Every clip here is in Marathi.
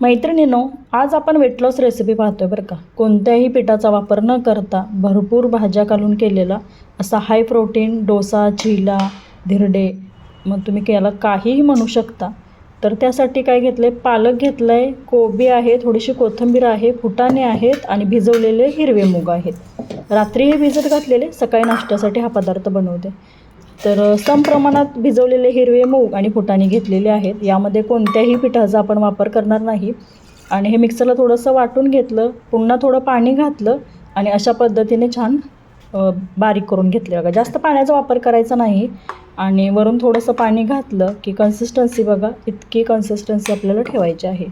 मैत्रिणींनो, आज आपण वेट लॉस रेसिपी पाहतोय बरं का. कोणत्याही पिठाचा वापर न करता भरपूर भाज्या घालून केलेला असा हाय प्रोटीन डोसा, चिला, धिरडे, मग तुम्ही याला काहीही म्हणू शकता. तर त्यासाठी काय घेतलं आहे, पालक घेतलं आहे, कोबी आहे, थोडीशी कोथिंबीर आहे, फुटाणे आहेत आणि भिजवलेले हिरवे मूग आहेत. रात्री हे भिजत घातलेले, सकाळी नाश्त्यासाठी हा पदार्थ बनवते. तर सम प्रमाणात भिजवलेले हिरवे मूग आणि फुटाणे घेतलेले आहेत. यामध्ये कोणत्याही पिठाचा आपण वापर करणार नाही. आणि हे मिक्सरला थोडंसं वाटून घेतलं, पुन्हा थोडं पाणी घातलं आणि अशा पद्धतीने छान बारीक करून घेतले. बघा, जास्त पाण्याचा वापर करायचा नाही. आणि वरून थोडंसं पाणी घातलं की कन्सिस्टन्सी बघा, इतकी कन्सिस्टन्सी आपल्याला ठेवायची आहे.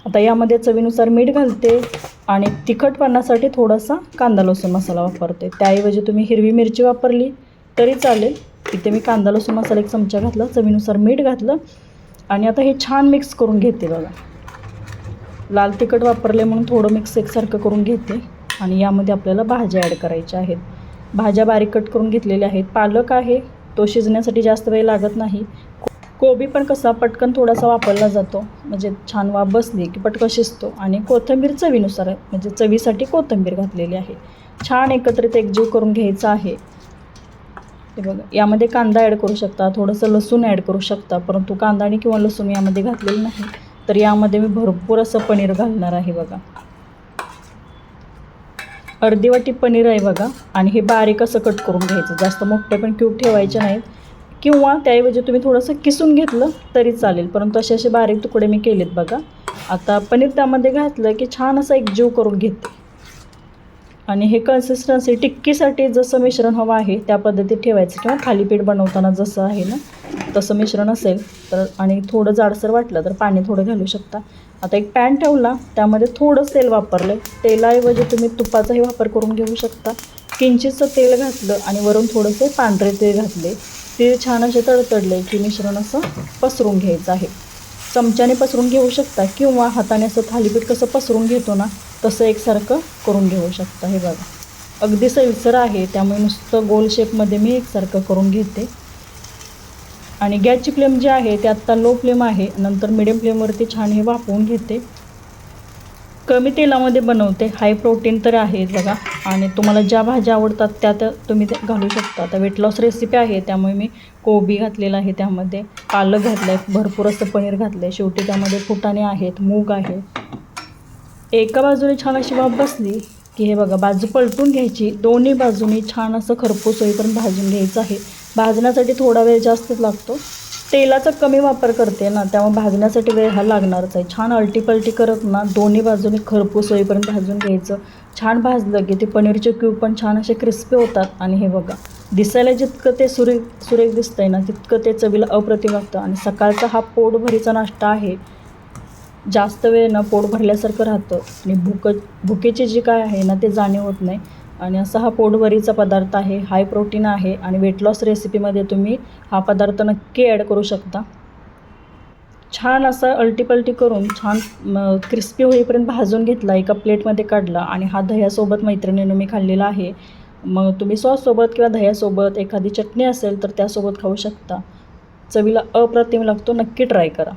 आता यामध्ये चवीनुसार मीठ घालते आणि तिखटपणासाठी थोडासा कांदा लसूण मसाला वापरते. त्याऐवजी तुम्ही हिरवी मिरची वापरली तरी चालेल. इथे मी कांदा लसूण मसाला 1 चमचा घातला, चवीनुसार मीठ घातलं आणि आता हे छान मिक्स करून घेते. बघा, लाल तिखट वापरले म्हणून थोडं मिक्स एकसारखं करून घेते. आणि यामध्ये आपल्याला भाज्या ॲड करायच्या आहेत. भाज्या बारीक कट करून घेतलेल्या आहेत. पालक आहे, तो शिजण्यासाठी जास्त वेळ लागत नाही. कोबी पण कसा पटकन थोडासा वापरला जातो, म्हणजे छान वाफ बसली की पटकन शिजतो. आणि कोथिंबीर चवीनुसार, म्हणजे चवीसाठी कोथिंबीर घातलेली आहे. छान एकत्रित एकजीव करून घ्यायचं आहे. हे बघा, यामध्ये कांदा ॲड करू शकता, थोडंसं लसूण ॲड करू शकता, परंतु कांदा आणि किंवा लसूण यामध्ये घातलेलं नाही. तर यामध्ये मी भरपूर असं पनीर घालणार आहे. बघा, अर्धी वाटी पनीर आहे बघा. आणि हे बारीक असं कट करून घ्यायचं, जास्त मोठे पण क्यूब ठेवायचे नाहीत. किंवा त्याऐवजी तुम्ही थोडंसं किसून घेतलं तरी चालेल, परंतु असे बारीक तुकडे मी केलेत. बघा, आता पनीर त्यामध्ये घातलं की छान असं एकजीव करून घेते. आणि हे कन्सिस्टन्सी टिक्कीसाठी जसं मिश्रण हवं आहे त्या पद्धतीत ठेवायचं, किंवा थालीपीठ बनवताना जसं आहे ना तसं मिश्रण असेल तर. आणि थोडं जाडसर वाटलं तर पाणी थोडं घालू शकता. आता एक पॅन ठेवला, त्यामध्ये थोडं तेल वापरलं. तेलाऐवजी तुम्ही तुपाचाही वापर करून घेऊ शकता. किंचितचं तेल घातलं आणि वरून थोडंसं पांढरे तेल घातले. ते छान असे तडतडले की मिश्रण असं पसरून घ्यायचं आहे. चमच्याने पसरून घेऊ शकता किंवा हाताने असं थालीपीठ कसं पसरून घेतो ना तसं एकसारखं करून घेऊ शकता. हे बघा, अगदी सैलसर आहे, त्यामुळे नुसतं गोल शेपमध्ये मी एकसारखं करून घेते. आणि गॅसची फ्लेम जी आहे ती आत्ता लो फ्लेम आहे, नंतर मिडियम फ्लेमवरती छान हे वाफवून घेते. कमी तेलामध्ये बनवते, हाय प्रोटीन तर आहे बघा. आणि तुम्हाला ज्या भाज्या आवडतात त्या तुम्ही घालू शकता. आता वेट लॉस रेसिपी आहे त्यामुळे मी कोबी घातलेला आहे, त्यामध्ये पालक घातलं आहे, भरपूर असं पनीर घातलं आहे, शेवटी त्यामध्ये फुटाणे आहेत, मूग आहे. एका बाजूने छान अशी वाफ बसली की हे बघा, बाजू पलटून घ्यायची. दोन्ही बाजूनी छान असं खरपूस होईपर्यंत भाजून घ्यायचं आहे. भाजण्यासाठी थोडा वेळ जास्तच लागतो. तेलाचा कमी वापर करते ना, त्यामुळे भाजण्यासाठी वेळ हा लागणारच आहे. छान अलटीपलटी करत ना दोन्ही बाजूनी खरपूस होईपर्यंत भाजून घ्यायचं. छान भाजलं की ते पनीरचे क्यूब पण छान असे क्रिस्पी होतात. आणि हे बघा, दिसायला जितकं ते सुरेख दिसतं आहे ना तितकं ते चवीला अप्रतिम लागतं. आणि सकाळचा हा पोटभरीचा नाश्ता आहे. जास्त वेळ ना पोट भरल्यासारखं राहतं आणि भुकेची जी काय आहे ना ते जाणीव होत नाही. आणि असा हा पोटभरीचा पदार्थ आहे, हाय प्रोटीन आहे. आणि वेट लॉस रेसिपीमध्ये तुम्ही हा पदार्थ नक्की ॲड करू शकता. छान असा अलटीपलटी करून छान क्रिस्पी होईपर्यंत भाजून घेतला, एका प्लेटमध्ये काढला. आणि हा दह्यासोबत मैत्रिणीनं मी खाल्लेला आहे. मग तुम्ही सॉससोबत किंवा दह्यासोबत एखादी चटणी असेल तर त्यासोबत खाऊ शकता. चवीला अप्रतिम लागतो, नक्की ट्राय करा.